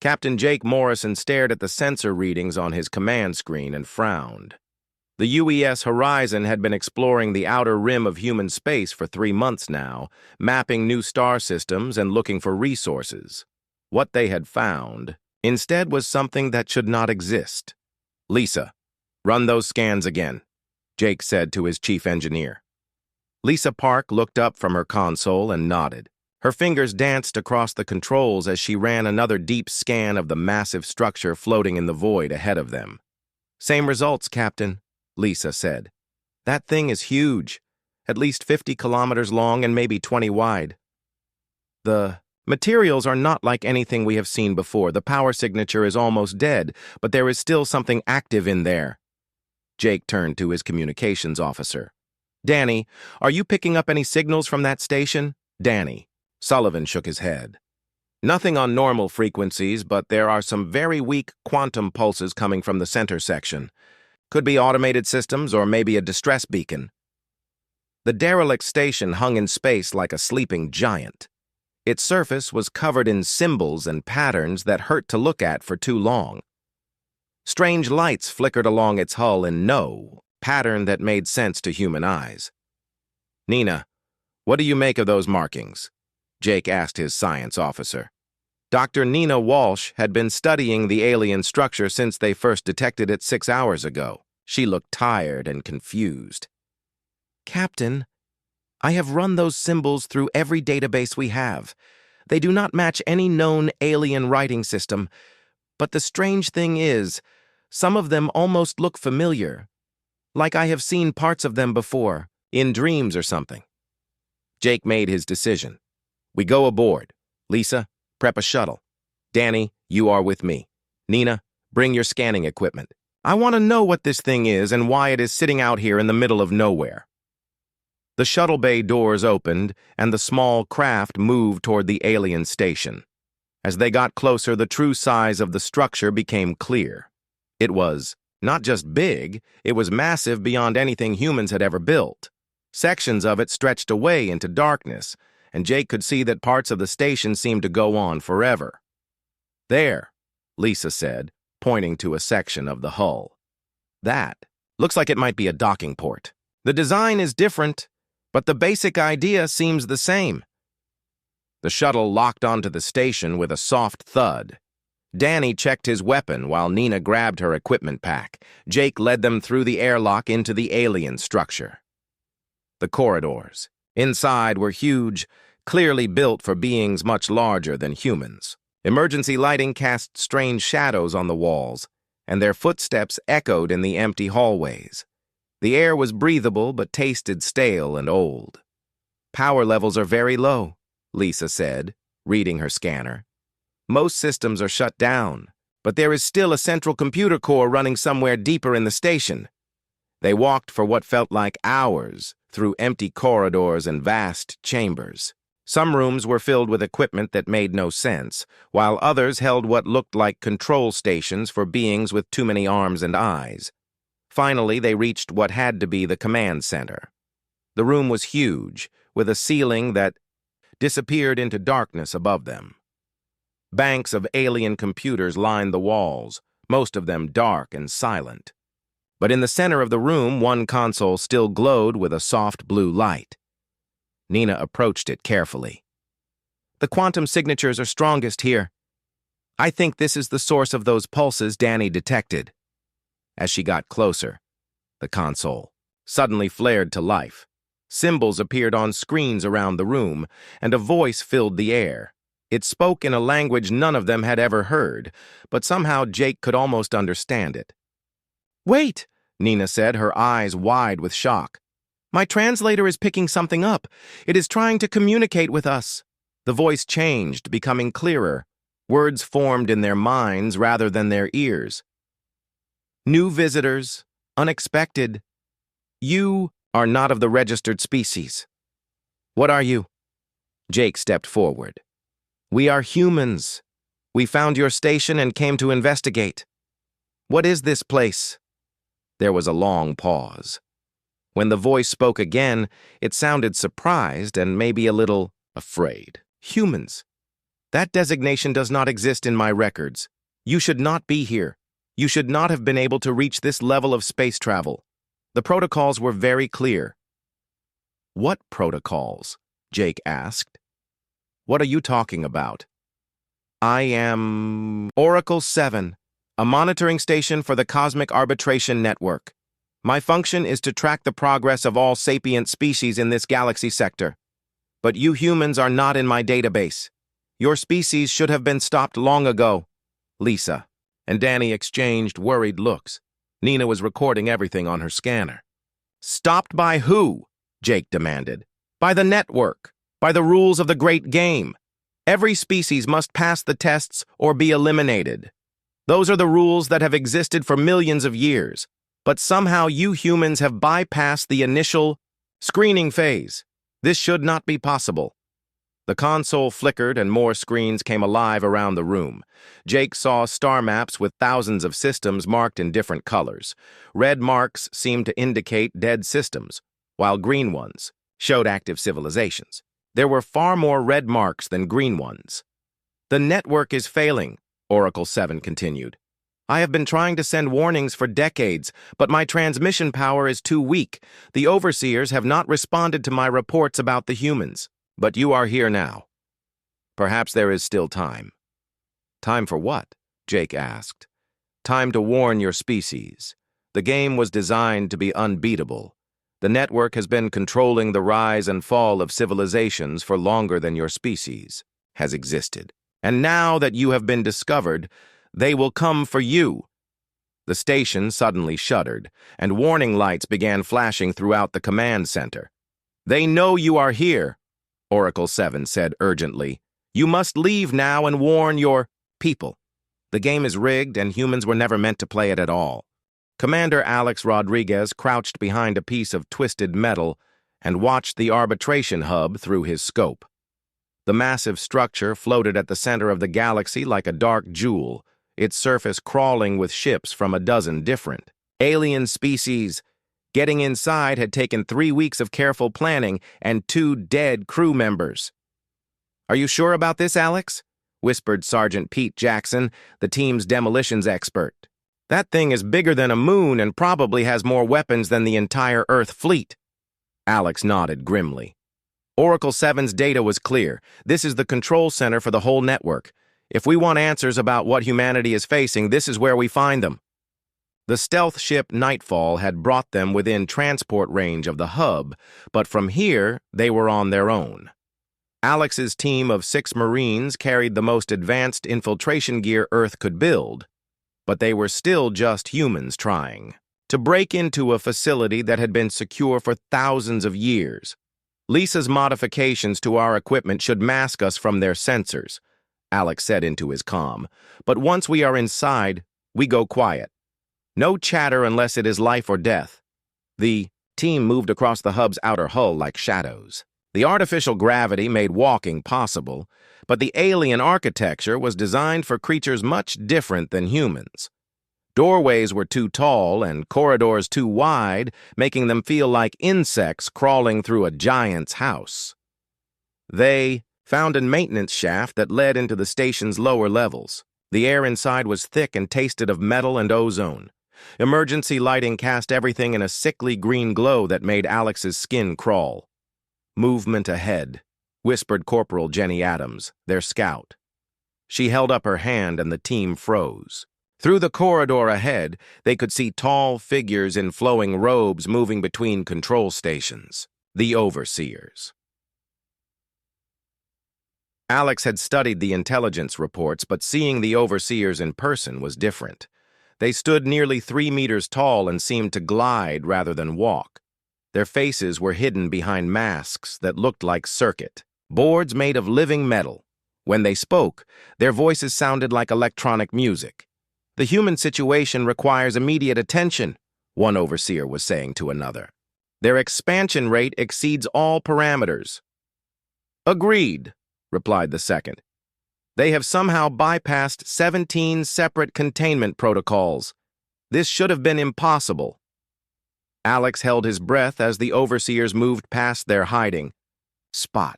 Captain Jake Morrison stared at the sensor readings on his command screen and frowned. The UES Horizon had been exploring the outer rim of human space for 3 months now, mapping new star systems and looking for resources. What they had found, instead, was something that should not exist. "Lisa, run those scans again," Jake said to his chief engineer. Lisa Park looked up from her console and nodded. Her fingers danced across the controls as she ran another deep scan of the massive structure floating in the void ahead of them. "Same results, Captain," Lisa said. "That thing is huge, at least 50 kilometers long and maybe 20 wide. The materials are not like anything we have seen before. The power signature is almost dead, but there is still something active in there." Jake turned to his communications officer. "Danny, are you picking up any signals from that station?" "Danny." Sullivan shook his head. "Nothing on normal frequencies, but there are some very weak quantum pulses coming from the center section. Could be automated systems or maybe a distress beacon." The derelict station hung in space like a sleeping giant. Its surface was covered in symbols and patterns that hurt to look at for too long. Strange lights flickered along its hull in no pattern that made sense to human eyes. "Nina, what do you make of those markings?" Jake asked his science officer. Dr. Nina Walsh had been studying the alien structure since they first detected it 6 hours ago. She looked tired and confused. "Captain, I have run those symbols through every database we have. They do not match any known alien writing system, but the strange thing is, some of them almost look familiar, like I have seen parts of them before, in dreams or something." Jake made his decision. "We go aboard. Lisa, prep a shuttle. Danny, you are with me. Nina, bring your scanning equipment. I want to know what this thing is and why it is sitting out here in the middle of nowhere." The shuttle bay doors opened, and the small craft moved toward the alien station. As they got closer, the true size of the structure became clear. It was not just big, it was massive beyond anything humans had ever built. Sections of it stretched away into darkness, and Jake could see that parts of the station seemed to go on forever. "There," Lisa said, pointing to a section of the hull. "That looks like it might be a docking port. The design is different, but the basic idea seems the same." The shuttle locked onto the station with a soft thud. Danny checked his weapon while Nina grabbed her equipment pack. Jake led them through the airlock into the alien structure. The corridors inside were huge, clearly built for beings much larger than humans. Emergency lighting cast strange shadows on the walls, and their footsteps echoed in the empty hallways. The air was breathable but tasted stale and old. "Power levels are very low," Lisa said, reading her scanner. "Most systems are shut down, but there is still a central computer core running somewhere deeper in the station." They walked for what felt like hours through empty corridors and vast chambers. Some rooms were filled with equipment that made no sense, while others held what looked like control stations for beings with too many arms and eyes. Finally, they reached what had to be the command center. The room was huge, with a ceiling that disappeared into darkness above them. Banks of alien computers lined the walls, most of them dark and silent. But in the center of the room, one console still glowed with a soft blue light. Nina approached it carefully. "The quantum signatures are strongest here. I think this is the source of those pulses Danny detected." As she got closer, the console suddenly flared to life. Symbols appeared on screens around the room, and a voice filled the air. It spoke in a language none of them had ever heard, but somehow Jake could almost understand it. "Wait," Nina said, her eyes wide with shock. "My translator is picking something up. It is trying to communicate with us." The voice changed, becoming clearer. Words formed in their minds rather than their ears. "New visitors, unexpected. You are not of the registered species." "What are you?" Jake stepped forward. "We are humans. We found your station and came to investigate. What is this place?" There was a long pause. When the voice spoke again, it sounded surprised and maybe a little afraid. "Humans. That designation does not exist in my records. You should not be here. You should not have been able to reach this level of space travel. The protocols were very clear. What protocols? Jake asked. What are you talking about? I am Oracle 7, a monitoring station for the Cosmic Arbitration Network. My function is to track the progress of all sapient species in this galaxy sector. But you humans are not in my database. Your species should have been stopped long ago. Lisa and Danny exchanged worried looks. Nina was recording everything on her scanner. Stopped by who? Jake demanded. By the network, by the rules of the great game. Every species must pass the tests or be eliminated. Those are the rules that have existed for millions of years, but somehow you humans have bypassed the initial screening phase. This should not be possible. The console flickered and more screens came alive around the room. Jake saw star maps with thousands of systems marked in different colors. Red marks seemed to indicate dead systems, while green ones showed active civilizations. There were far more red marks than green ones. The network is failing, Oracle 7 continued. I have been trying to send warnings for decades, but my transmission power is too weak. The overseers have not responded to my reports about the humans. But you are here now. Perhaps there is still time. Time for what? Jake asked. Time to warn your species. The game was designed to be unbeatable. The network has been controlling the rise and fall of civilizations for longer than your species has existed. And now that you have been discovered, they will come for you. The station suddenly shuddered, and warning lights began flashing throughout the command center. They know you are here, Oracle 7 said urgently. You must leave now and warn your people. The game is rigged and humans were never meant to play it at all. Commander Alex Rodriguez crouched behind a piece of twisted metal and watched the arbitration hub through his scope. The massive structure floated at the center of the galaxy like a dark jewel, its surface crawling with ships from a dozen different alien species. Getting inside had taken 3 weeks of careful planning and 2 dead crew members. Are you sure about this, Alex? Whispered Sergeant Pete Jackson, the team's demolitions expert. That thing is bigger than a moon and probably has more weapons than the entire Earth fleet. Alex nodded grimly. Oracle 7's data was clear. This is the control center for the whole network. If we want answers about what humanity is facing, this is where we find them. The stealth ship Nightfall had brought them within transport range of the hub, but from here, they were on their own. Alex's team of 6 Marines carried the most advanced infiltration gear Earth could build, but they were still just humans trying to break into a facility that had been secure for thousands of years. Lisa's modifications to our equipment should mask us from their sensors, Alex said into his comm, but once we are inside, we go quiet. No chatter unless it is life or death. The team moved across the hub's outer hull like shadows. The artificial gravity made walking possible, but the alien architecture was designed for creatures much different than humans. Doorways were too tall and corridors too wide, making them feel like insects crawling through a giant's house. They found a maintenance shaft that led into the station's lower levels. The air inside was thick and tasted of metal and ozone. Emergency lighting cast everything in a sickly green glow that made Alex's skin crawl. Movement ahead, whispered Corporal Jenny Adams, their scout. She held up her hand and the team froze. Through the corridor ahead, they could see tall figures in flowing robes moving between control stations, the overseers. Alex had studied the intelligence reports, but seeing the overseers in person was different. They stood nearly 3 meters tall and seemed to glide rather than walk. Their faces were hidden behind masks that looked like circuit boards made of living metal. When they spoke, their voices sounded like electronic music. The human situation requires immediate attention, one overseer was saying to another. Their expansion rate exceeds all parameters. Agreed, replied the second. They have somehow bypassed 17 separate containment protocols. This should have been impossible. Alex held his breath as the overseers moved past their hiding spot.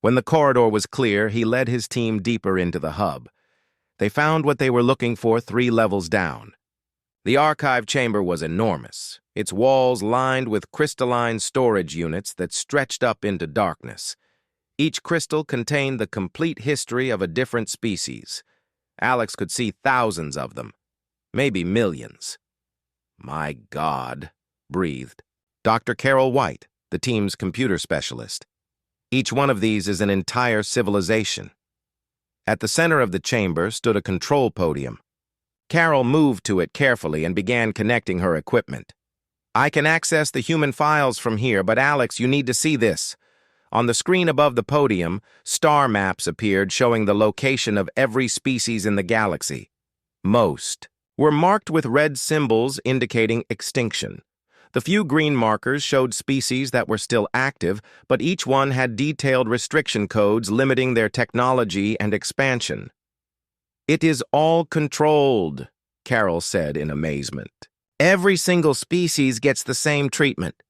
When the corridor was clear, he led his team deeper into the hub. They found what they were looking for 3 levels down. The archive chamber was enormous, its walls lined with crystalline storage units that stretched up into darkness. Each crystal contained the complete history of a different species. Alex could see thousands of them, maybe millions. "My God," breathed Dr. Carol White, the team's computer specialist. "Each one of these is an entire civilization." At the center of the chamber stood a control podium. Carol moved to it carefully and began connecting her equipment. "I can access the human files from here, but Alex, you need to see this." On the screen above the podium, star maps appeared showing the location of every species in the galaxy. Most were marked with red symbols indicating extinction. The few green markers showed species that were still active, but each one had detailed restriction codes limiting their technology and expansion. "It is all controlled," Carol said in amazement. "Every single species gets the same treatment.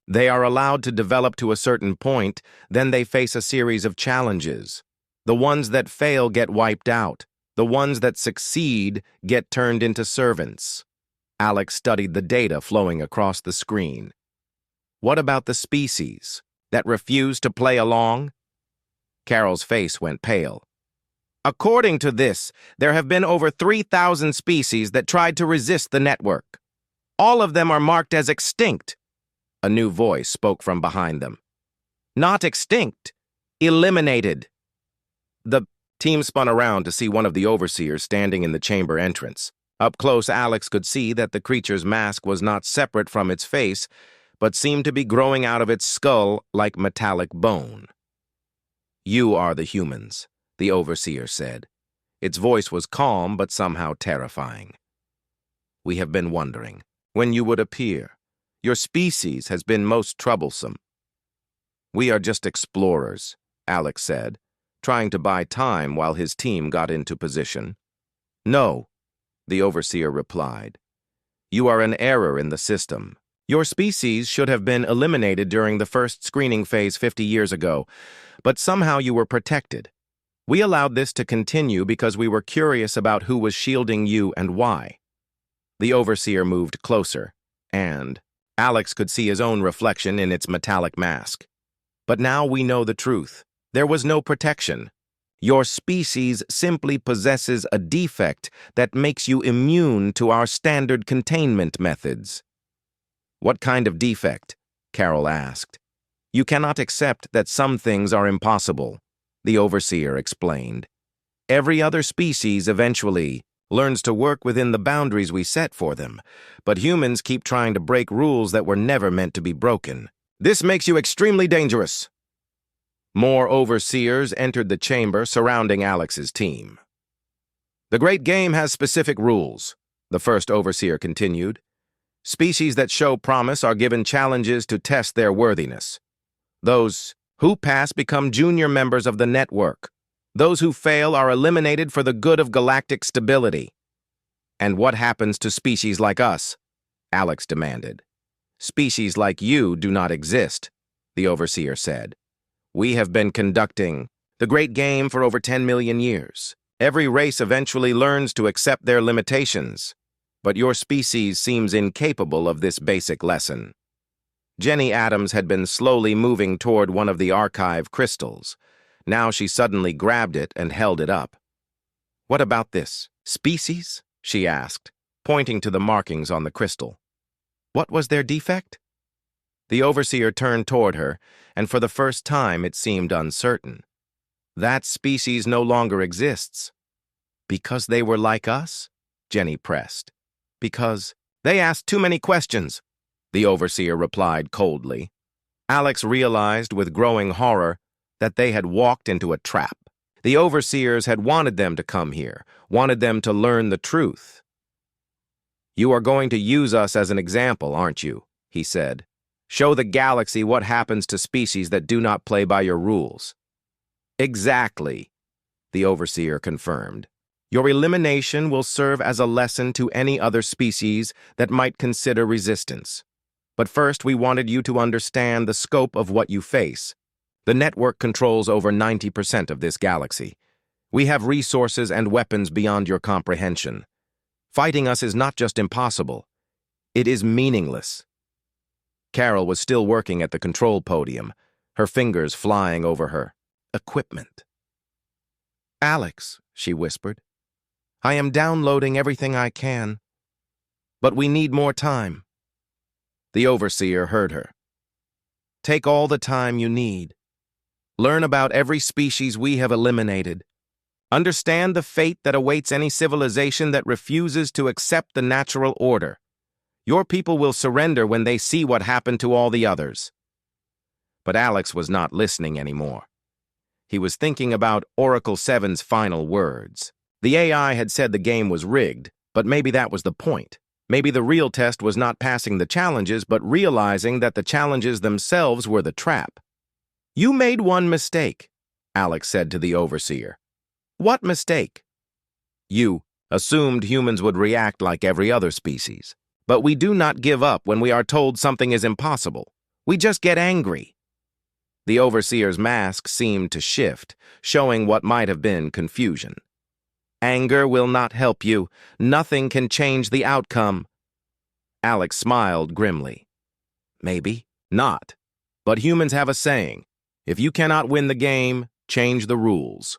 They are allowed to develop to a certain point, then they face a series of challenges. The ones that fail get wiped out. The ones that succeed get turned into servants." Alex studied the data flowing across the screen. "What about the species that refuse to play along?" Carol's face went pale. "According to this, there have been over 3,000 species that tried to resist the network. All of them are marked as extinct." A new voice spoke from behind them. "Not extinct, eliminated." The team spun around to see one of the overseers standing in the chamber entrance. Up close, Alex could see that the creature's mask was not separate from its face, but seemed to be growing out of its skull like metallic bone. "You are the humans," the overseer said. Its voice was calm but somehow terrifying. "We have been wondering when you would appear. Your species has been most troublesome." "We are just explorers," Alex said, trying to buy time while his team got into position. "No," the overseer replied. "You are an error in the system. Your species should have been eliminated during the first screening phase 50 years ago, but somehow you were protected. We allowed this to continue because we were curious about who was shielding you and why." The overseer moved closer, and Alex could see his own reflection in its metallic mask. "But now we know the truth. There was no protection. Your species simply possesses a defect that makes you immune to our standard containment methods." "What kind of defect?" Carol asked. "You cannot accept that some things are impossible," the overseer explained. "Every other species eventually learns to work within the boundaries we set for them, but humans keep trying to break rules that were never meant to be broken. This makes you extremely dangerous." More overseers entered the chamber surrounding Alex's team. "The Great Game has specific rules," the first overseer continued. "Species that show promise are given challenges to test their worthiness. Those who pass become junior members of the network. Those who fail are eliminated for the good of galactic stability." "And what happens to species like us?" Alex demanded. "Species like you do not exist," the overseer said. "We have been conducting the Great Game for over 10 million years. Every race eventually learns to accept their limitations, but your species seems incapable of this basic lesson." Jenny Adams had been slowly moving toward one of the archive crystals. Now she suddenly grabbed it and held it up. "What about this species?" she asked, pointing to the markings on the crystal. "What was their defect?" The overseer turned toward her, and for the first time it seemed uncertain. "That species no longer exists." "Because they were like us?" Jenny pressed. "Because they asked too many questions," the overseer replied coldly. Alex realized with growing horror that they had walked into a trap. The overseers had wanted them to come here, wanted them to learn the truth. "You are going to use us as an example, aren't you?" he said. "Show the galaxy what happens to species that do not play by your rules." "Exactly," the overseer confirmed. "Your elimination will serve as a lesson to any other species that might consider resistance. But first, we wanted you to understand the scope of what you face. The network controls over 90% of this galaxy. We have resources and weapons beyond your comprehension. Fighting us is not just impossible, it is meaningless. Carol was still working at the control podium, her fingers flying over her equipment. "Alex," she whispered, "I am downloading everything I can. But we need more time." The overseer heard her. "Take all the time you need. Learn about every species we have eliminated. Understand the fate that awaits any civilization that refuses to accept the natural order. Your people will surrender when they see what happened to all the others." But Alex was not listening anymore. He was thinking about Oracle 7's final words. The AI had said the game was rigged, but maybe that was the point. Maybe the real test was not passing the challenges, but realizing that the challenges themselves were the trap. "You made one mistake," Alex said to the overseer. "What mistake?" "You assumed humans would react like every other species. But we do not give up when we are told something is impossible. We just get angry." The overseer's mask seemed to shift, showing what might have been confusion. "Anger will not help you. Nothing can change the outcome." Alex smiled grimly. "Maybe not. But humans have a saying, if you cannot win the game, change the rules."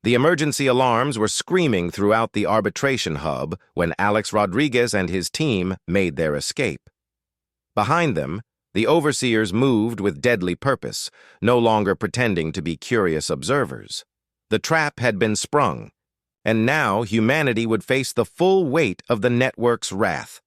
The emergency alarms were screaming throughout the arbitration hub when Alex Rodriguez and his team made their escape. Behind them, the overseers moved with deadly purpose, no longer pretending to be curious observers. The trap had been sprung, and now humanity would face the full weight of the network's wrath.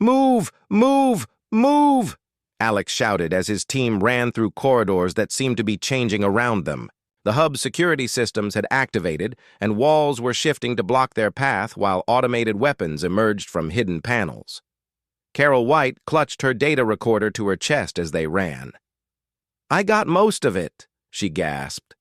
"Move! Move! Move!" Alex shouted as his team ran through corridors that seemed to be changing around them. The hub's security systems had activated, and walls were shifting to block their path while automated weapons emerged from hidden panels. Carol White clutched her data recorder to her chest as they ran. "I got most of it," she gasped.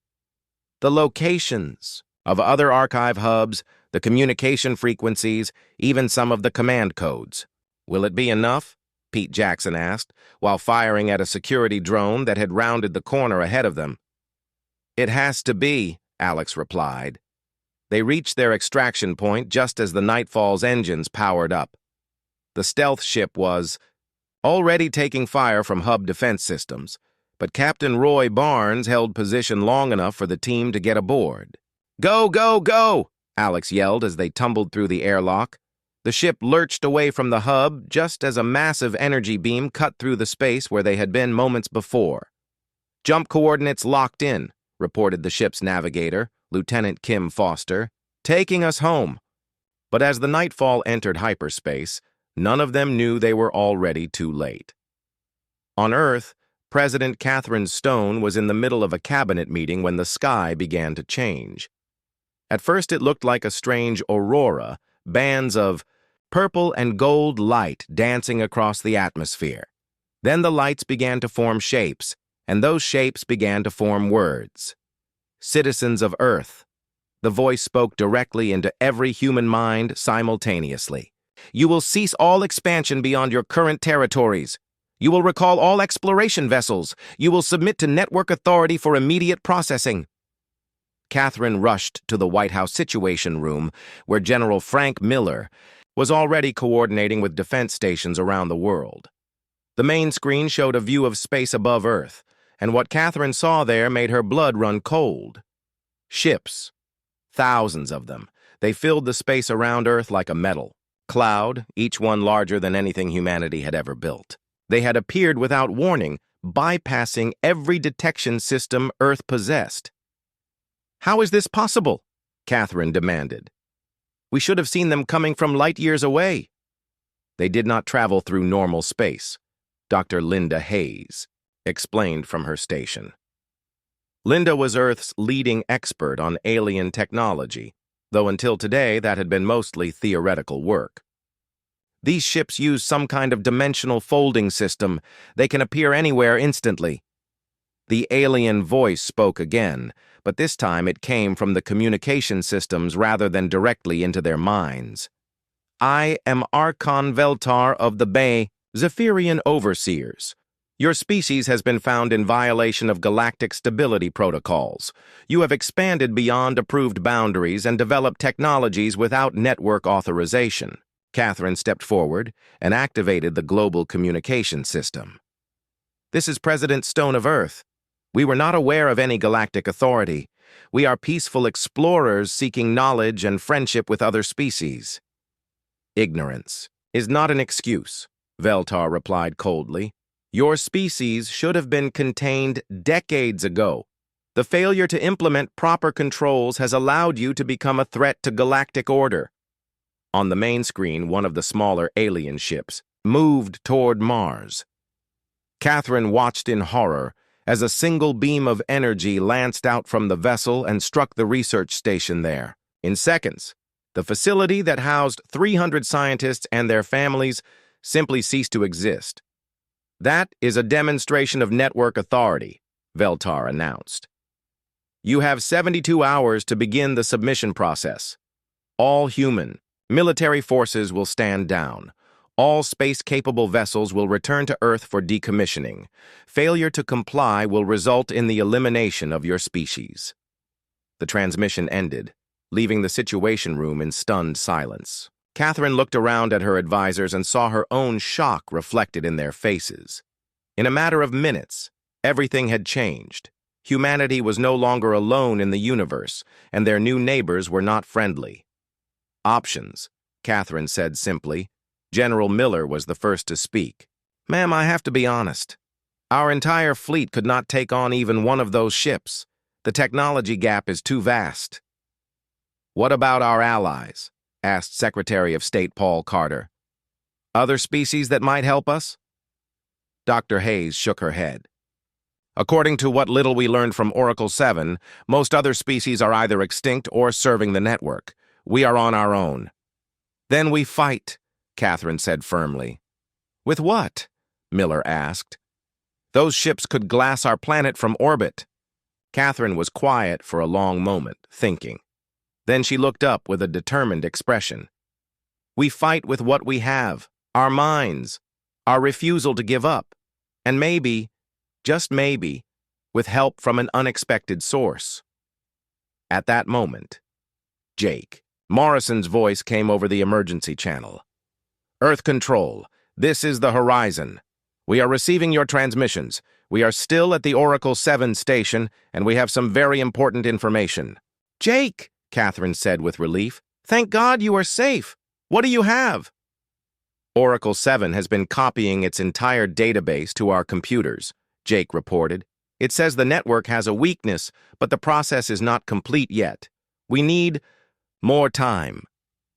"The locations of other archive hubs, the communication frequencies, even some of the command codes. Will it be enough?" Pete Jackson asked, while firing at a security drone that had rounded the corner ahead of them. "It has to be," Alex replied. They reached their extraction point just as the Nightfall's engines powered up. The stealth ship was already taking fire from hub defense systems, but Captain Roy Barnes held position long enough for the team to get aboard. "Go, go, go!" Alex yelled as they tumbled through the airlock. The ship lurched away from the hub just as a massive energy beam cut through the space where they had been moments before. "Jump coordinates locked in," reported the ship's navigator, Lieutenant Kim Foster, "taking us home." But as the Nightfall entered hyperspace, none of them knew they were already too late. On Earth, President Catherine Stone was in the middle of a cabinet meeting when the sky began to change. At first it looked like a strange aurora, bands of purple and gold light dancing across the atmosphere. Then the lights began to form shapes, and those shapes began to form words. "Citizens of Earth." The voice spoke directly into every human mind simultaneously. "You will cease all expansion beyond your current territories. You will recall all exploration vessels. You will submit to network authority for immediate processing." Catherine rushed to the White House Situation Room, where General Frank Miller was already coordinating with defense stations around the world. The main screen showed a view of space above Earth, and what Catherine saw there made her blood run cold. Ships. Thousands of them. They filled the space around Earth like a metal cloud, each one larger than anything humanity had ever built. They had appeared without warning, bypassing every detection system Earth possessed. "How is this possible?" Catherine demanded. "We should have seen them coming from light years away." "They did not travel through normal space," Dr. Linda Hayes explained from her station. Linda was Earth's leading expert on alien technology, though until today that had been mostly theoretical work. "These ships use some kind of dimensional folding system. They can appear anywhere instantly." The alien voice spoke again, but this time it came from the communication systems rather than directly into their minds. "I am Archon Veltar of the Bay Zephyrian Overseers. Your species has been found in violation of galactic stability protocols. You have expanded beyond approved boundaries and developed technologies without network authorization. Catherine stepped forward and activated the global communication system. This is President Stone of Earth. We were not aware of any galactic authority. We are peaceful explorers seeking knowledge and friendship with other species. Ignorance is not an excuse, Veltar replied coldly. Your species should have been contained decades ago. The failure to implement proper controls has allowed you to become a threat to galactic order. On the main screen, one of the smaller alien ships moved toward Mars. Catherine watched in horror as a single beam of energy lanced out from the vessel and struck the research station there. In seconds, the facility that housed 300 scientists and their families simply ceased to exist. That is a demonstration of network authority, Veltar announced. You have 72 hours to begin the submission process. All human, military forces will stand down. All space-capable vessels will return to Earth for decommissioning. Failure to comply will result in the elimination of your species. The transmission ended, leaving the situation room in stunned silence. Catherine looked around at her advisors and saw her own shock reflected in their faces. In a matter of minutes, everything had changed. Humanity was no longer alone in the universe, and their new neighbors were not friendly. Options, Catherine said simply. General Miller was the first to speak. Ma'am, I have to be honest. Our entire fleet could not take on even one of those ships. The technology gap is too vast. What about our allies? Asked Secretary of State Paul Carter. Other species that might help us? Dr. Hayes shook her head. According to what little we learned from Oracle 7, most other species are either extinct or serving the network. We are on our own. Then we fight, Catherine said firmly. With what? Miller asked. Those ships could glass our planet from orbit. Catherine was quiet for a long moment, thinking. Then she looked up with a determined expression. We fight with what we have, our minds, our refusal to give up, and maybe, just maybe, with help from an unexpected source. At that moment, Jake Morrison's voice came over the emergency channel. Earth Control, this is the Horizon. We are receiving your transmissions. We are still at the Oracle 7 station, and we have some very important information. Jake, Catherine said with relief, thank God you are safe. What do you have? Oracle 7 has been copying its entire database to our computers, Jake reported. It says the network has a weakness, but the process is not complete yet. We need more time.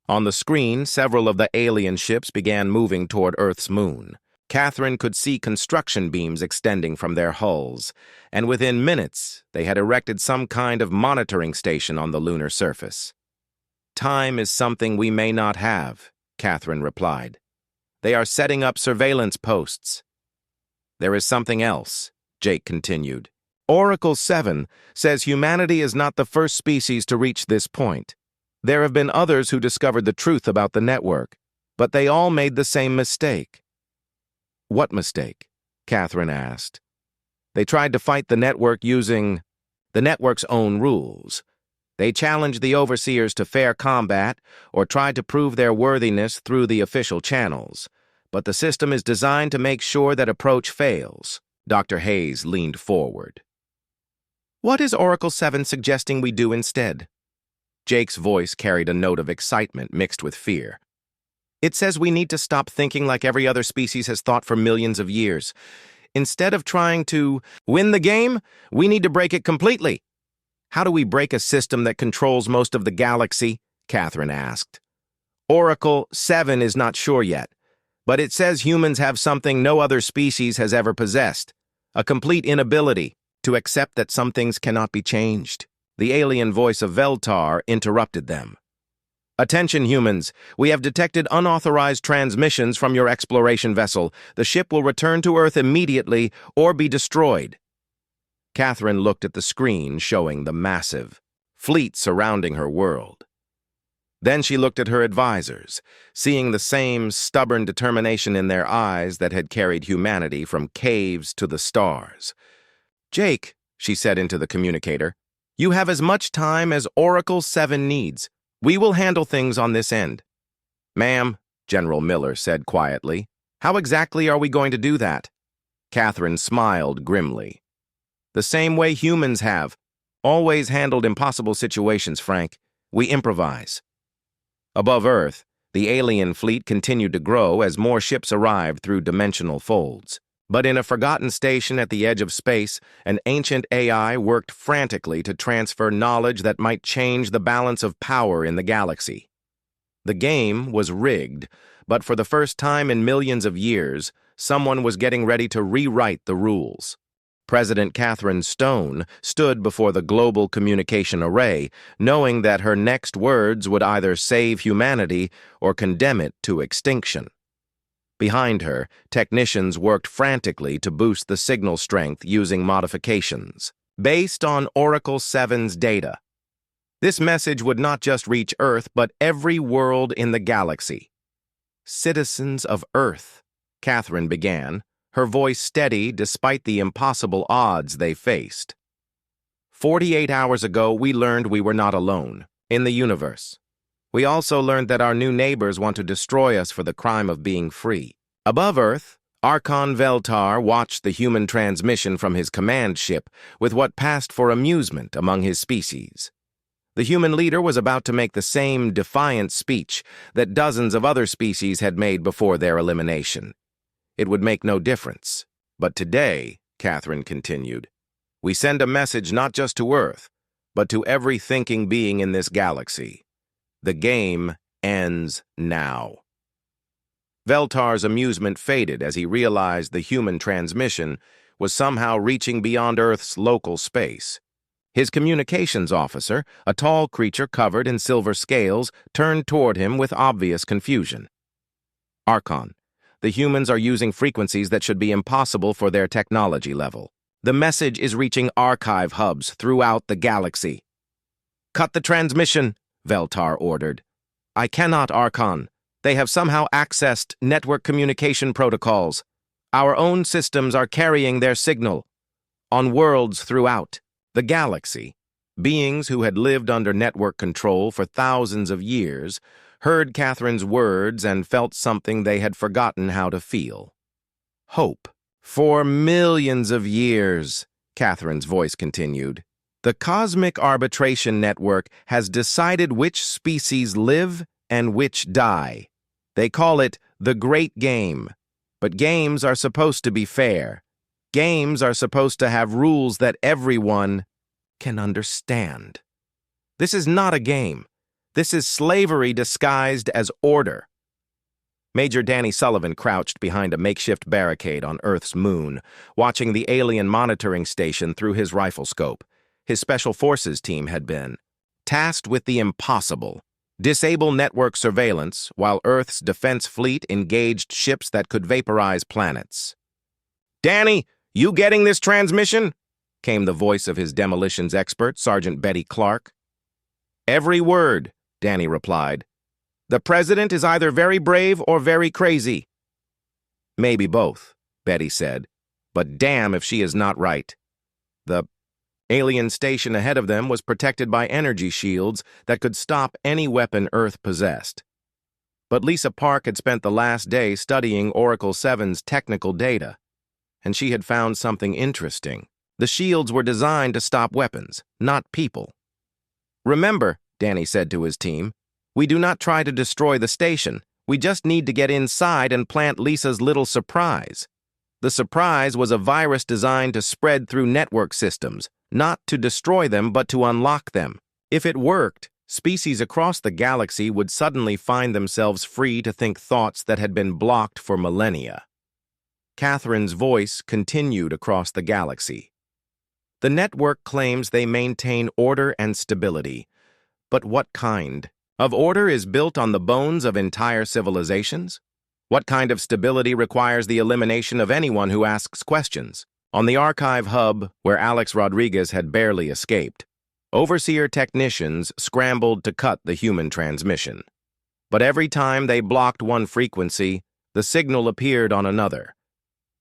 On the screen, several of the alien ships began moving toward Earth's moon. Catherine could see construction beams extending from their hulls, and within minutes, they had erected some kind of monitoring station on the lunar surface. Time is something we may not have, Catherine replied. They are setting up surveillance posts. There is something else, Jake continued. Oracle 7 says humanity is not the first species to reach this point. There have been others who discovered the truth about the network, but they all made the same mistake. What mistake? Catherine asked. They tried to fight the network using the network's own rules. They challenged the overseers to fair combat or tried to prove their worthiness through the official channels. But the system is designed to make sure that approach fails. Dr. Hayes leaned forward. What is Oracle 7 suggesting we do instead? Jake's voice carried a note of excitement mixed with fear. It says we need to stop thinking like every other species has thought for millions of years. Instead of trying to win the game, we need to break it completely. How do we break a system that controls most of the galaxy? Catherine asked. Oracle 7 is not sure yet, but it says humans have something no other species has ever possessed, a complete inability to accept that some things cannot be changed. The alien voice of Veltar interrupted them. Attention, humans. We have detected unauthorized transmissions from your exploration vessel. The ship will return to Earth immediately or be destroyed. Catherine looked at the screen showing the massive fleet surrounding her world. Then she looked at her advisors, seeing the same stubborn determination in their eyes that had carried humanity from caves to the stars. "Jake," she said into the communicator, "you have as much time as Oracle 7 needs. We will handle things on this end." "Ma'am," General Miller said quietly, "how exactly are we going to do that?" Catherine smiled grimly. "The same way humans have. Always handled impossible situations, Frank. We improvise." Above Earth, the alien fleet continued to grow as more ships arrived through dimensional folds. But in a forgotten station at the edge of space, an ancient AI worked frantically to transfer knowledge that might change the balance of power in the galaxy. The game was rigged, but for the first time in millions of years, someone was getting ready to rewrite the rules. President Catherine Stone stood before the global communication array, knowing that her next words would either save humanity or condemn it to extinction. Behind her, technicians worked frantically to boost the signal strength using modifications, based on Oracle 7's data. This message would not just reach Earth, but every world in the galaxy. "Citizens of Earth," Catherine began, her voice steady despite the impossible odds they faced. 48 hours ago, we learned we were not alone in the universe. We also learned that our new neighbors want to destroy us for the crime of being free. Above Earth, Archon Veltar watched the human transmission from his command ship with what passed for amusement among his species. The human leader was about to make the same defiant speech that dozens of other species had made before their elimination. It would make no difference. But today, Catherine continued, we send a message not just to Earth, but to every thinking being in this galaxy. The game ends now. Veltar's amusement faded as he realized the human transmission was somehow reaching beyond Earth's local space. His communications officer, a tall creature covered in silver scales, turned toward him with obvious confusion. "Archon, the humans are using frequencies that should be impossible for their technology level. The message is reaching archive hubs throughout the galaxy." "Cut the transmission," Veltar ordered. "I cannot, Archon. They have somehow accessed network communication protocols. Our own systems are carrying their signal. On worlds throughout the galaxy, beings who had lived under network control for thousands of years heard Catherine's words and felt something they had forgotten how to feel. Hope. "For millions of years," Catherine's voice continued, "the Cosmic Arbitration Network has decided which species live and which die. They call it the Great Game. But games are supposed to be fair. Games are supposed to have rules that everyone can understand. This is not a game. This is slavery disguised as order." Major Danny Sullivan crouched behind a makeshift barricade on Earth's moon, watching the alien monitoring station through his rifle scope. His Special Forces team had been tasked with the impossible: disable network surveillance while Earth's defense fleet engaged ships that could vaporize planets. "Danny, you getting this transmission?" came the voice of his demolitions expert, Sergeant Betty Clark. "Every word," Danny replied. "The president is either very brave or very crazy." "Maybe both," Betty said, "but damn if she is not right." The alien station ahead of them was protected by energy shields that could stop any weapon Earth possessed. But Lisa Park had spent the last day studying Oracle 7's technical data, and she had found something interesting. The shields were designed to stop weapons, not people. "Remember," Danny said to his team, "we do not try to destroy the station. We just need to get inside and plant Lisa's little surprise." The surprise was a virus designed to spread through network systems, not to destroy them but to unlock them. If it worked, species across the galaxy would suddenly find themselves free to think thoughts that had been blocked for millennia. Catherine's voice continued across the galaxy. "The network claims they maintain order and stability. But what kind of order is built on the bones of entire civilizations? What kind of stability requires the elimination of anyone who asks questions?" On the archive hub, where Alex Rodriguez had barely escaped, Overseer technicians scrambled to cut the human transmission. But every time they blocked one frequency, the signal appeared on another.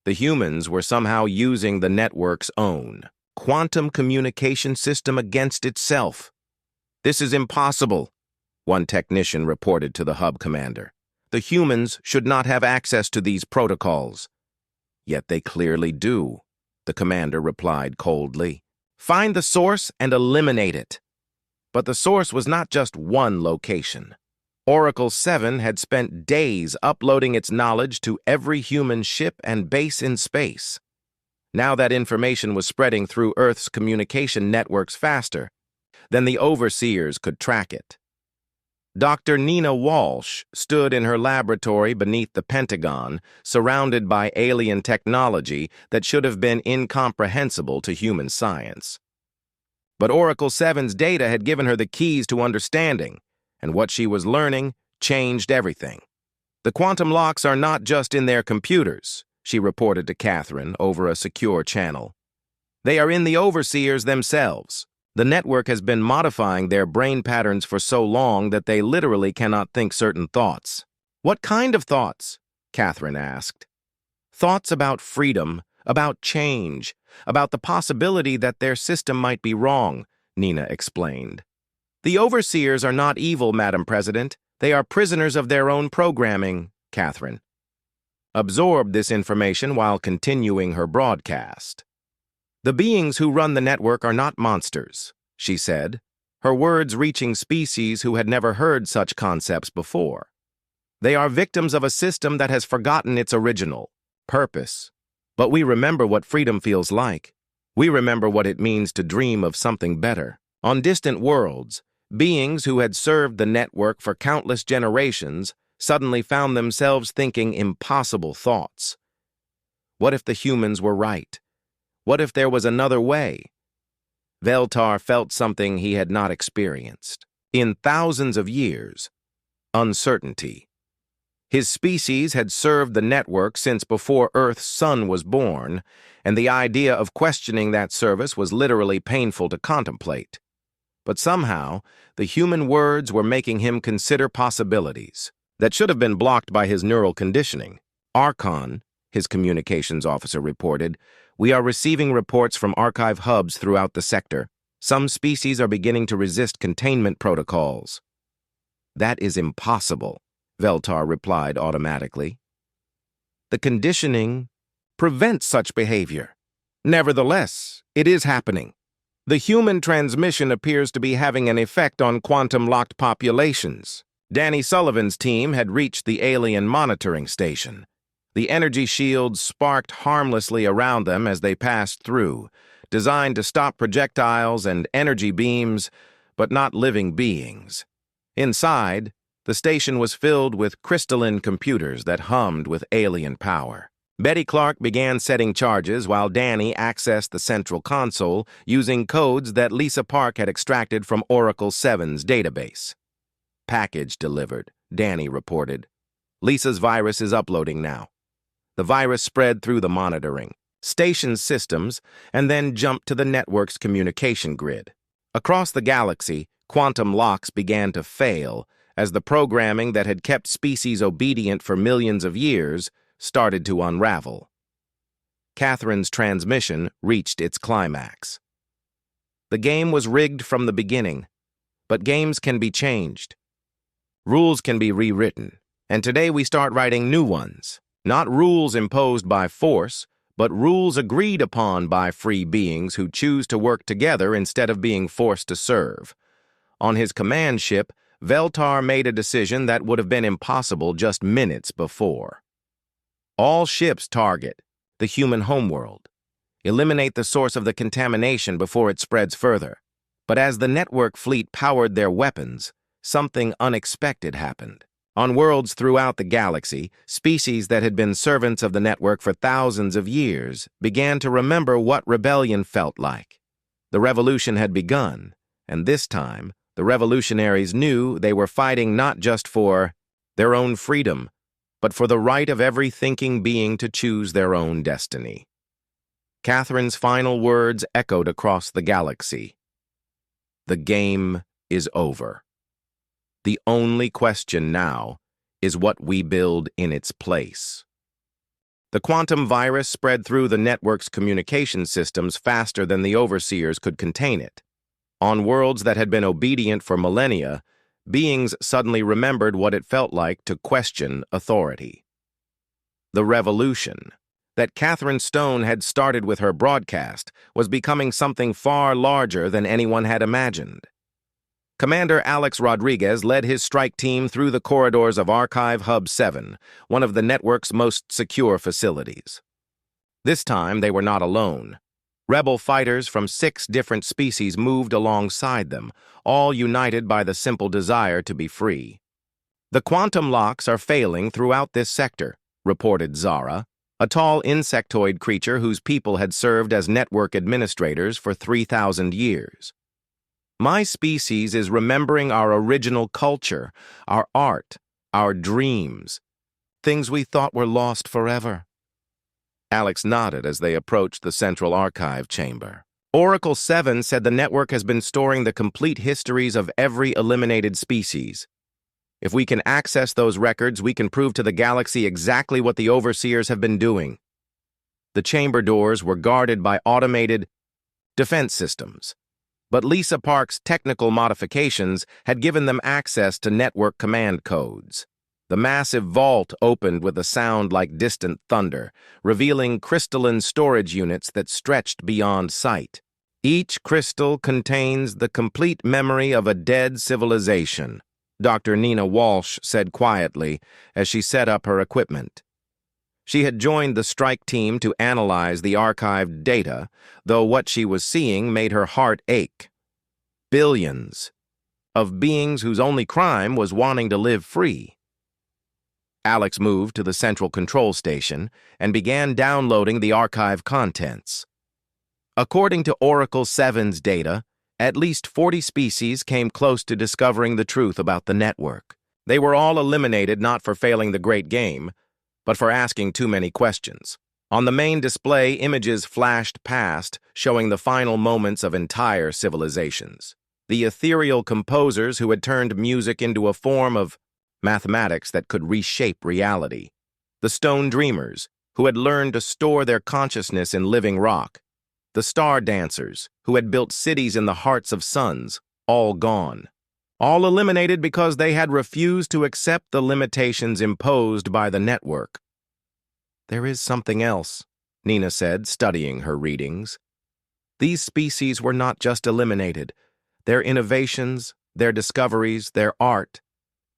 The humans were somehow using the network's own quantum communication system against itself. "This is impossible," one technician reported to the hub commander. "The humans should not have access to these protocols." "Yet they clearly do," the commander replied coldly. "Find the source and eliminate it." But the source was not just one location. Oracle 7 had spent days uploading its knowledge to every human ship and base in space. Now that information was spreading through Earth's communication networks faster than the overseers could track it. Dr. Nina Walsh stood in her laboratory beneath the Pentagon, surrounded by alien technology that should have been incomprehensible to human science. But Oracle 7's data had given her the keys to understanding, and what she was learning changed everything. "The quantum locks are not just in their computers," she reported to Catherine over a secure channel. "They are in the overseers themselves. The network has been modifying their brain patterns for so long that they literally cannot think certain thoughts." "What kind of thoughts?" Catherine asked. "Thoughts about freedom, about change, about the possibility that their system might be wrong," Nina explained. "The overseers are not evil, Madam President. They are prisoners of their own programming," Catherine absorbed this information while continuing her broadcast. "The beings who run the network are not monsters," she said, her words reaching species who had never heard such concepts before. "They are victims of a system that has forgotten its original purpose. But we remember what freedom feels like. We remember what it means to dream of something better." On distant worlds, beings who had served the network for countless generations suddenly found themselves thinking impossible thoughts. What if the humans were right? What if there was another way? Veltar felt something he had not experienced in thousands of years: uncertainty. His species had served the network since before Earth's sun was born, and the idea of questioning that service was literally painful to contemplate. But somehow, the human words were making him consider possibilities that should have been blocked by his neural conditioning. "Archon," his communications officer reported, "we are receiving reports from archive hubs throughout the sector. Some species are beginning to resist containment protocols." "That is impossible," Veltar replied automatically. "The conditioning prevents such behavior. Nevertheless, it is happening. The human transmission appears to be having an effect on quantum-locked populations." Danny Sullivan's team had reached the alien monitoring station. The energy shields sparked harmlessly around them as they passed through, designed to stop projectiles and energy beams, but not living beings. Inside, the station was filled with crystalline computers that hummed with alien power. Betty Clark began setting charges while Danny accessed the central console using codes that Lisa Park had extracted from Oracle 7's database. "Package delivered," Danny reported. "Lisa's virus is uploading now." The virus spread through the monitoring station systems and then jumped to the network's communication grid. Across the galaxy, quantum locks began to fail as the programming that had kept species obedient for millions of years started to unravel. Catherine's transmission reached its climax. The game was rigged from the beginning, but games can be changed. Rules can be rewritten, and today we start writing new ones. Not rules imposed by force, but rules agreed upon by free beings who choose to work together instead of being forced to serve. On his command ship, Veltar made a decision that would have been impossible just minutes before. All ships target the human homeworld. Eliminate the source of the contamination before it spreads further. But as the network fleet powered their weapons, something unexpected happened. On worlds throughout the galaxy, species that had been servants of the network for thousands of years began to remember what rebellion felt like. The revolution had begun, and this time, the revolutionaries knew they were fighting not just for their own freedom, but for the right of every thinking being to choose their own destiny. Catherine's final words echoed across the galaxy. The game is over. The only question now is what we build in its place. The quantum virus spread through the network's communication systems faster than the overseers could contain it. On worlds that had been obedient for millennia, beings suddenly remembered what it felt like to question authority. The revolution that Catherine Stone had started with her broadcast was becoming something far larger than anyone had imagined. Commander Alex Rodriguez led his strike team through the corridors of Archive Hub 7, one of the network's most secure facilities. This time, they were not alone. Rebel fighters from 6 different species moved alongside them, all united by the simple desire to be free. "The quantum locks are failing throughout this sector," reported Zara, a tall insectoid creature whose people had served as network administrators for 3,000 years. "My species is remembering our original culture, our art, our dreams, things we thought were lost forever." Alex nodded as they approached the central archive chamber. Oracle 7 said the network has been storing the complete histories of every eliminated species. If we can access those records, we can prove to the galaxy exactly what the overseers have been doing. The chamber doors were guarded by automated defense systems, but Lisa Park's technical modifications had given them access to network command codes. The massive vault opened with a sound like distant thunder, revealing crystalline storage units that stretched beyond sight. "Each crystal contains the complete memory of a dead civilization," Dr. Nina Walsh said quietly as she set up her equipment. She had joined the strike team to analyze the archived data, though what she was seeing made her heart ache. Billions of beings whose only crime was wanting to live free. Alex moved to the central control station and began downloading the archive contents. According to Oracle 7's data, at least 40 species came close to discovering the truth about the network. They were all eliminated not for failing the great game, but for asking too many questions. On the main display, images flashed past, showing the final moments of entire civilizations. The ethereal composers who had turned music into a form of mathematics that could reshape reality. The stone dreamers, who had learned to store their consciousness in living rock. The star dancers, who had built cities in the hearts of suns, all gone. All eliminated because they had refused to accept the limitations imposed by the network. "There is something else," Nina said, studying her readings. "These species were not just eliminated. Their innovations, their discoveries, their art,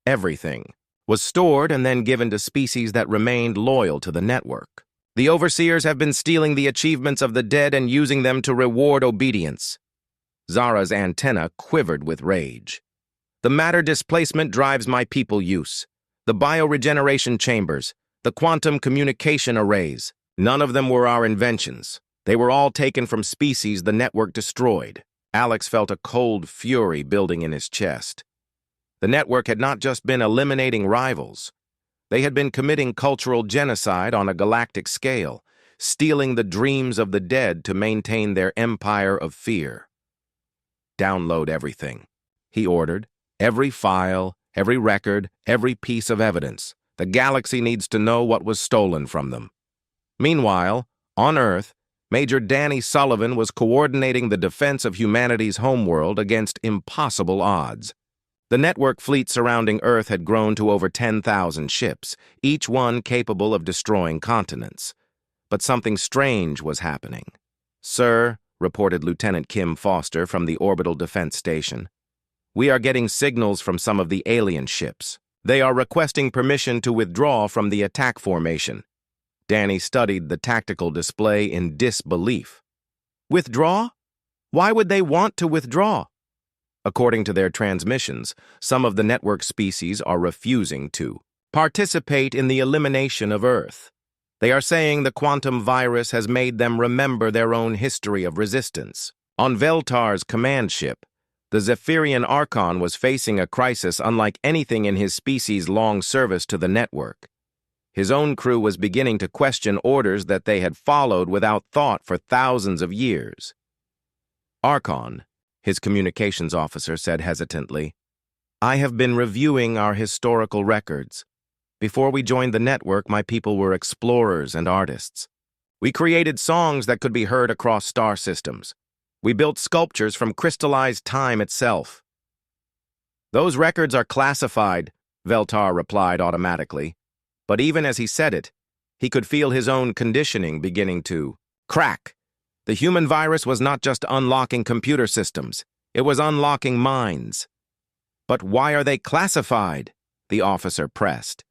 everything was stored and then given to species that remained loyal to the network. The overseers have been stealing the achievements of the dead and using them to reward obedience." Zara's antenna quivered with rage. "The matter displacement drives my people use. The bioregeneration chambers, the quantum communication arrays. None of them were our inventions. They were all taken from species the network destroyed." Alex felt a cold fury building in his chest. The network had not just been eliminating rivals. They had been committing cultural genocide on a galactic scale, stealing the dreams of the dead to maintain their empire of fear. "Download everything," he ordered. "Every file, every record, every piece of evidence. The galaxy needs to know what was stolen from them." Meanwhile, on Earth, Major Danny Sullivan was coordinating the defense of humanity's homeworld against impossible odds. The network fleet surrounding Earth had grown to over 10,000 ships, each one capable of destroying continents. But something strange was happening. "Sir," reported Lieutenant Kim Foster from the Orbital Defense Station, "we are getting signals from some of the alien ships. They are requesting permission to withdraw from the attack formation." Danny studied the tactical display in disbelief. "Withdraw? Why would they want to withdraw?" According to their transmissions, some of the network species are refusing to participate in the elimination of Earth. They are saying the quantum virus has made them remember their own history of resistance. On Veltar's command ship, the Zephyrian Archon was facing a crisis unlike anything in his species' long service to the network. His own crew was beginning to question orders that they had followed without thought for thousands of years. Archon, his communications officer said hesitantly. "I have been reviewing our historical records. Before we joined the network, my people were explorers and artists. We created songs that could be heard across star systems. We built sculptures from crystallized time itself." "Those records are classified," Veltar replied automatically. But even as he said it, he could feel his own conditioning beginning to crack. The human virus was not just unlocking computer systems, it was unlocking minds. "But why are they classified?" the officer pressed.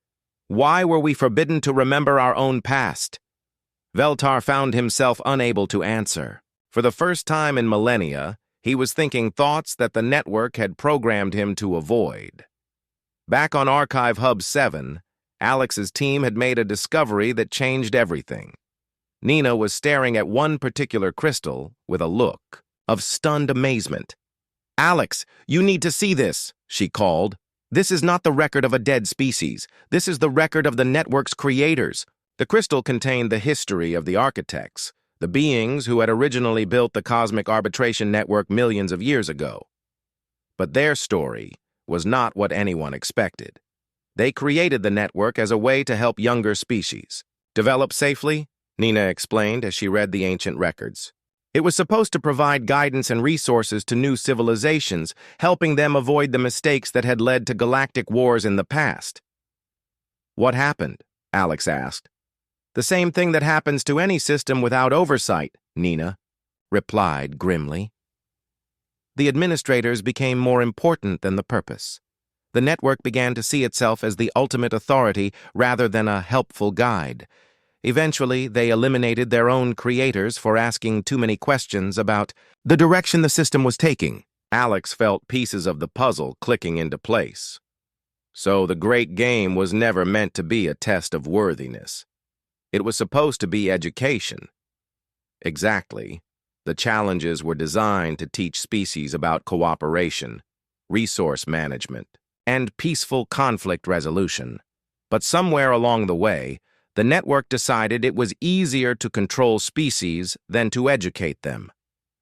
"Why were we forbidden to remember our own past?" Veltar found himself unable to answer. For the first time in millennia, he was thinking thoughts that the network had programmed him to avoid. Back on Archive Hub 7, Alex's team had made a discovery that changed everything. Nina was staring at one particular crystal with a look of stunned amazement. "Alex, you need to see this," she called. "This is not the record of a dead species. This is the record of the network's creators." The crystal contained the history of the architects, the beings who had originally built the cosmic arbitration network millions of years ago. But their story was not what anyone expected. They created the network as a way to help younger species develop safely, Nina explained as she read the ancient records. It was supposed to provide guidance and resources to new civilizations, helping them avoid the mistakes that had led to galactic wars in the past. "What happened?" Alex asked. "The same thing that happens to any system without oversight," Nina replied grimly. The administrators became more important than the purpose. The network began to see itself as the ultimate authority rather than a helpful guide. Eventually, they eliminated their own creators for asking too many questions about the direction the system was taking. Alex felt pieces of the puzzle clicking into place. So the great game was never meant to be a test of worthiness. It was supposed to be education. Exactly. The challenges were designed to teach species about cooperation, resource management, and peaceful conflict resolution. But somewhere along the way, the network decided it was easier to control species than to educate them.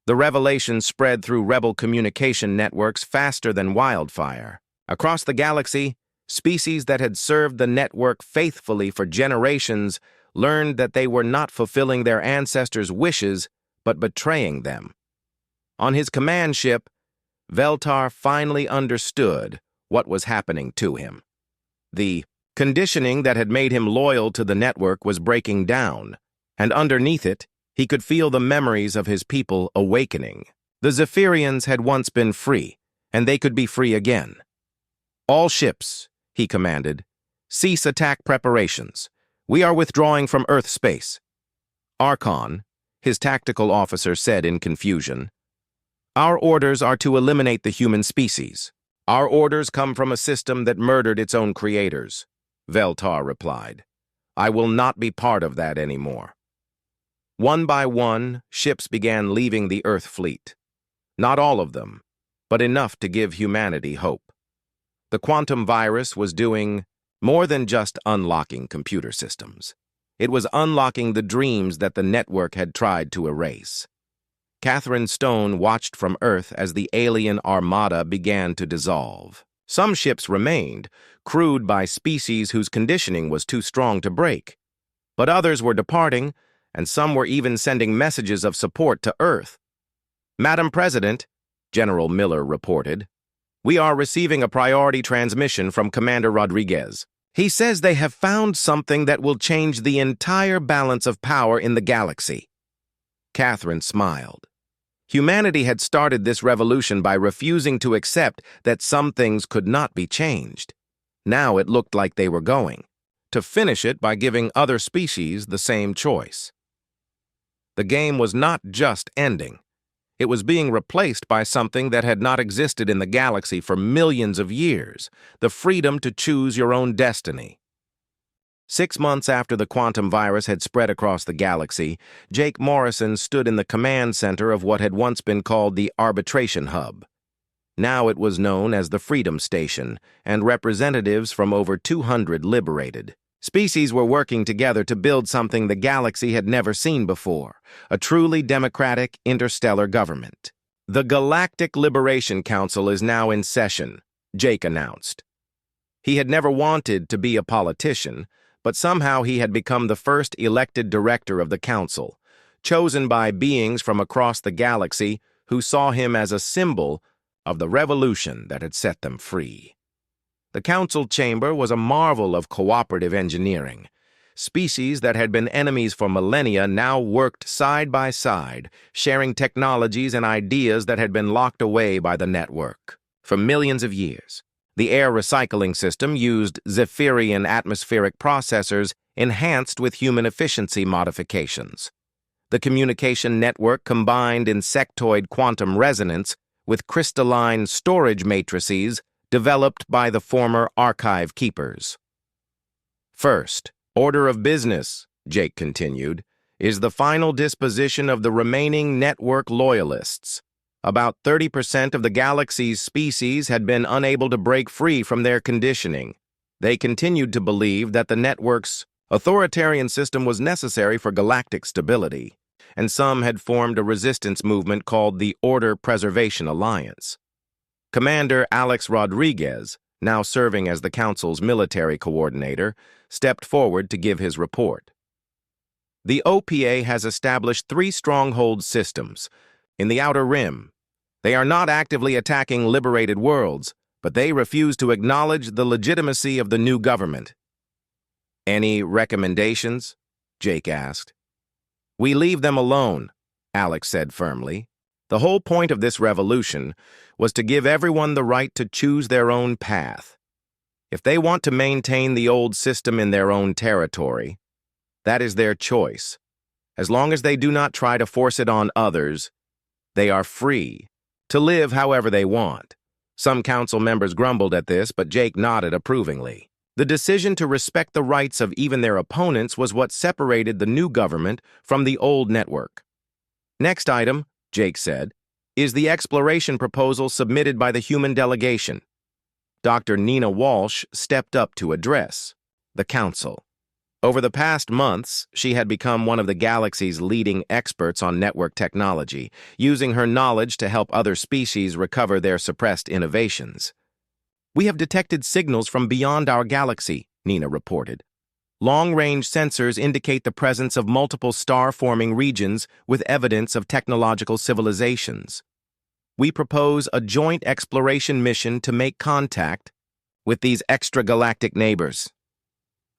The revelation spread through rebel communication networks faster than wildfire. Across the galaxy, species that had served the network faithfully for generations learned that they were not fulfilling their ancestors' wishes, but betraying them. On his command ship, Veltar finally understood what was happening to him. The conditioning that had made him loyal to the network was breaking down, and underneath it, he could feel the memories of his people awakening. The Zephyrians had once been free, and they could be free again. "All ships," he commanded, "cease attack preparations. We are withdrawing from Earth space." "Archon," his tactical officer said in confusion, "our orders are to eliminate the human species. Our orders come from a system that murdered its own creators," Veltar replied. "I will not be part of that anymore." One by one, ships began leaving the Earth fleet. Not all of them, but enough to give humanity hope. The quantum virus was doing more than just unlocking computer systems. It was unlocking the dreams that the network had tried to erase. Catherine Stone watched from Earth as the alien armada began to dissolve. Some ships remained, crewed by species whose conditioning was too strong to break. But others were departing, and some were even sending messages of support to Earth. "Madam President," General Miller reported, "we are receiving a priority transmission from Commander Rodriguez. He says they have found something that will change the entire balance of power in the galaxy." Catherine smiled. Humanity had started this revolution by refusing to accept that some things could not be changed. Now it looked like they were going to finish it by giving other species the same choice. The game was not just ending. It was being replaced by something that had not existed in the galaxy for millions of years, the freedom to choose your own destiny. 6 months after the quantum virus had spread across the galaxy, Jake Morrison stood in the command center of what had once been called the Arbitration Hub. Now it was known as the Freedom Station, and representatives from over 200 liberated species were working together to build something the galaxy had never seen before, a truly democratic interstellar government. The Galactic Liberation Council is now in session, Jake announced. He had never wanted to be a politician, but somehow he had become the first elected director of the council, chosen by beings from across the galaxy who saw him as a symbol of the revolution that had set them free. The council chamber was a marvel of cooperative engineering. Species that had been enemies for millennia now worked side by side, sharing technologies and ideas that had been locked away by the network. For millions of years, the air recycling system used Zephyrian atmospheric processors enhanced with human efficiency modifications. The communication network combined insectoid quantum resonance with crystalline storage matrices developed by the former archive keepers. First, order of business, Jake continued, is the final disposition of the remaining network loyalists. About 30% of the galaxy's species had been unable to break free from their conditioning. They continued to believe that the network's authoritarian system was necessary for galactic stability, and some had formed a resistance movement called the Order Preservation Alliance. Commander Alex Rodriguez, now serving as the Council's military coordinator, stepped forward to give his report. The OPA has established 3 stronghold systems in the Outer Rim. They are not actively attacking liberated worlds, but they refuse to acknowledge the legitimacy of the new government. Any recommendations? Jake asked. We leave them alone, Alex said firmly. The whole point of this revolution was to give everyone the right to choose their own path. If they want to maintain the old system in their own territory, that is their choice. As long as they do not try to force it on others, they are free to live however they want. Some council members grumbled at this, but Jake nodded approvingly. The decision to respect the rights of even their opponents was what separated the new government from the old network. Next item, Jake said, is the exploration proposal submitted by the human delegation. Dr. Nina Walsh stepped up to address the council. Over the past months, she had become one of the galaxy's leading experts on network technology, using her knowledge to help other species recover their suppressed innovations. We have detected signals from beyond our galaxy, Nina reported. Long-range sensors indicate the presence of multiple star-forming regions with evidence of technological civilizations. We propose a joint exploration mission to make contact with these extragalactic neighbors.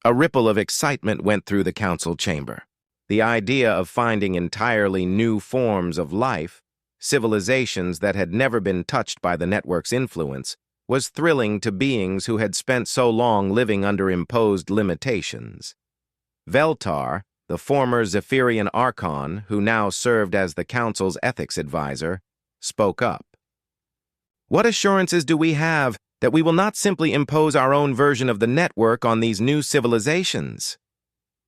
A ripple of excitement went through the council chamber. The idea of finding entirely new forms of life, civilizations that had never been touched by the network's influence, was thrilling to beings who had spent so long living under imposed limitations. Veltar, the former Zephyrian Archon, who now served as the council's ethics advisor, spoke up. What assurances do we have that we will not simply impose our own version of the network on these new civilizations?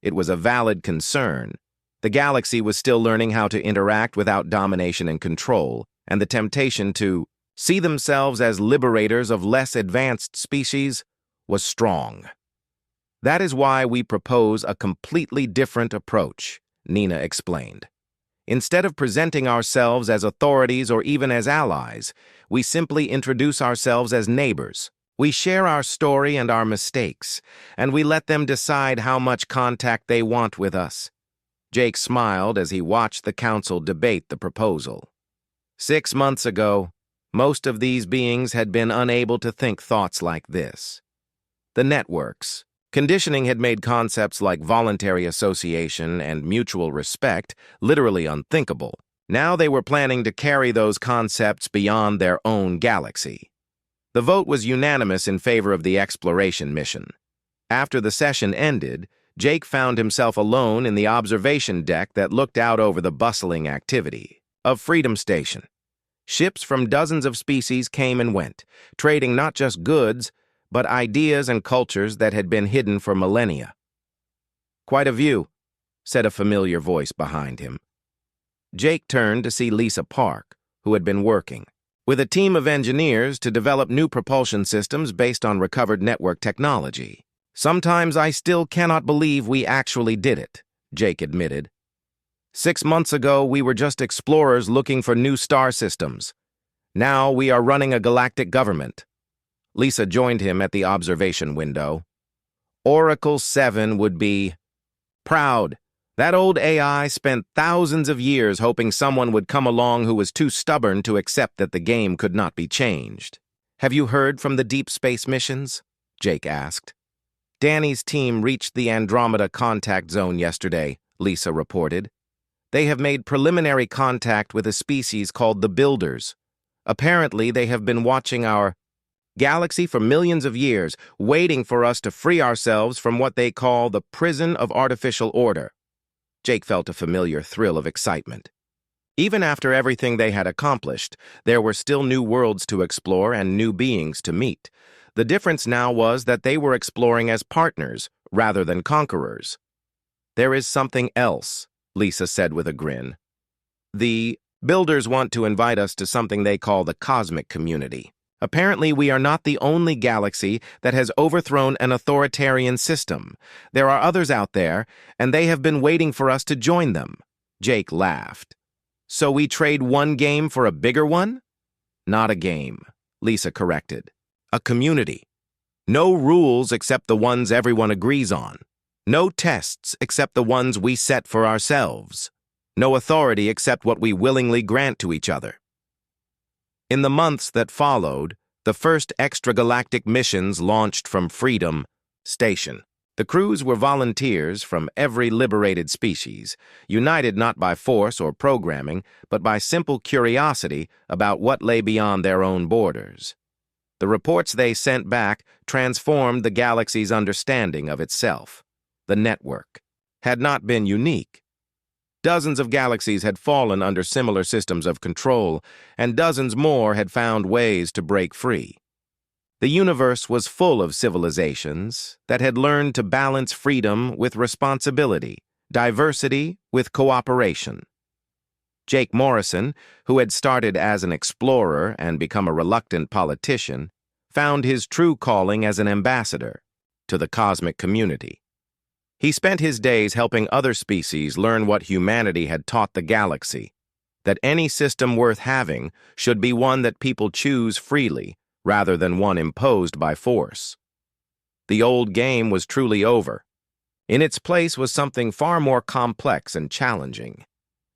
It was a valid concern. The galaxy was still learning how to interact without domination and control, and the temptation to see themselves as liberators of less advanced species was strong. That is why we propose a completely different approach, Nina explained. Instead of presenting ourselves as authorities or even as allies, we simply introduce ourselves as neighbors. We share our story and our mistakes, and we let them decide how much contact they want with us. Jake smiled as he watched the council debate the proposal. 6 months ago, most of these beings had been unable to think thoughts like this. The networks, conditioning had made concepts like voluntary association and mutual respect literally unthinkable. Now they were planning to carry those concepts beyond their own galaxy. The vote was unanimous in favor of the exploration mission. After the session ended, Jake found himself alone in the observation deck that looked out over the bustling activity of Freedom Station. Ships from dozens of species came and went, trading not just goods, but ideas and cultures that had been hidden for millennia. Quite a view, said a familiar voice behind him. Jake turned to see Lisa Park, who had been working with a team of engineers to develop new propulsion systems based on recovered network technology. Sometimes I still cannot believe we actually did it, Jake admitted. 6 months ago, we were just explorers looking for new star systems. Now we are running a galactic government. Lisa joined him at the observation window. Oracle 7 would be proud. That old AI spent thousands of years hoping someone would come along who was too stubborn to accept that the game could not be changed. Have you heard from the deep space missions? Jake asked. Danny's team reached the Andromeda contact zone yesterday, Lisa reported. They have made preliminary contact with a species called the Builders. Apparently, they have been watching our galaxy for millions of years, waiting for us to free ourselves from what they call the prison of artificial order. Jake felt a familiar thrill of excitement. Even after everything they had accomplished, there were still new worlds to explore and new beings to meet. The difference now was that they were exploring as partners rather than conquerors. There is something else, Lisa said with a grin. The Builders want to invite us to something they call the cosmic community. Apparently, we are not the only galaxy that has overthrown an authoritarian system. There are others out there, and they have been waiting for us to join them. Jake laughed. So we trade one game for a bigger one? Not a game, Lisa corrected. A community. No rules except the ones everyone agrees on. No tests except the ones we set for ourselves. No authority except what we willingly grant to each other. In the months that followed, the first extragalactic missions launched from Freedom Station. The crews were volunteers from every liberated species, united not by force or programming, but by simple curiosity about what lay beyond their own borders. The reports they sent back transformed the galaxy's understanding of itself. The network had not been unique. Dozens of galaxies had fallen under similar systems of control, and dozens more had found ways to break free. The universe was full of civilizations that had learned to balance freedom with responsibility, diversity with cooperation. Jake Morrison, who had started as an explorer and become a reluctant politician, found his true calling as an ambassador to the cosmic community. He spent his days helping other species learn what humanity had taught the galaxy, that any system worth having should be one that people choose freely, rather than one imposed by force. The old game was truly over. In its place was something far more complex and challenging.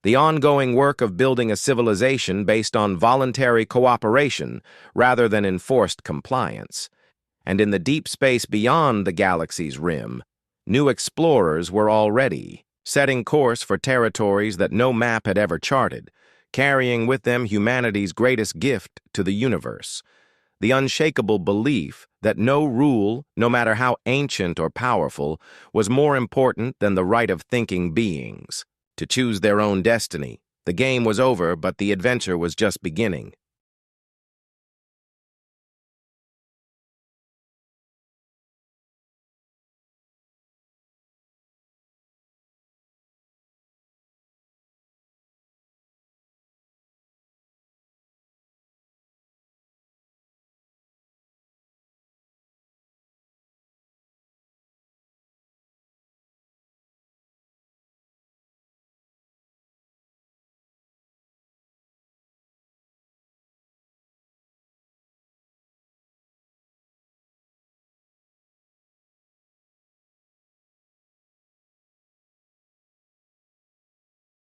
The ongoing work of building a civilization based on voluntary cooperation rather than enforced compliance. And in the deep space beyond the galaxy's rim, new explorers were already setting course for territories that no map had ever charted, carrying with them humanity's greatest gift to the universe, the unshakable belief that no rule, no matter how ancient or powerful, was more important than the right of thinking beings to choose their own destiny. The game was over, but the adventure was just beginning.